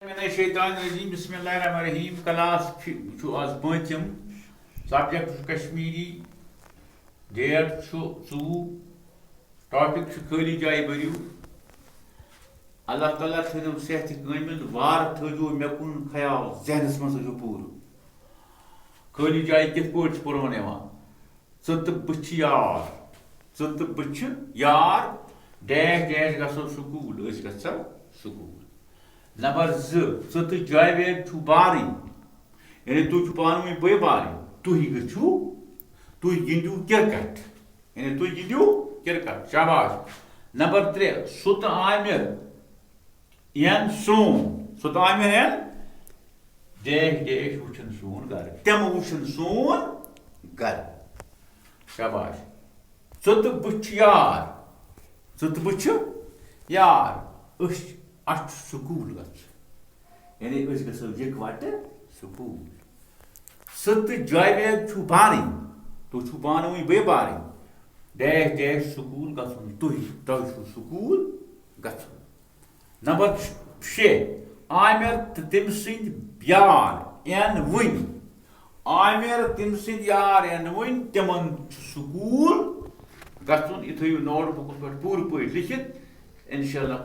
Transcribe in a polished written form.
बिस्मिल्लाहिर्रहमानिर्रहीम क्लास आज पम सब्जेक्ट कश्मीरी डेट 24 टॉपिक खाली जाए भरू अल्लाह ताला थो सेहत कामिल वार थो मे कुन ख्याल जहनस मज पूर खाली जाए कित पुरवन तो बह यार तो बह यार डैश डैश गो स्कूल स्कूल नंबर 2 तो जावेद बारी यानी तुम पान बे बारी तुम गु तुम गिंदू क्रिकेट यानी तुम गिंदू क्रिकेट शाबाश नंबर 3 सुत आमिर यन सोन सुत आमिर यन डैश डैश वुचन सोन घर तम वुचन सोन घर शाबाश सुत बह यार सुत बह यार स्कूल यानी गो इकवट स्कूल सत जावेद बारी तुम पान बे बारी डैश डैश स्कूल गुन तुम स्कूल गुन नंबर 6 आमिर तो तम सद यार एन वन आमिर तम सद यार एन वन तिमन स्कूल गुन यह थो नोट बुक पे पूर पे लिखित इंशाअल्लाह।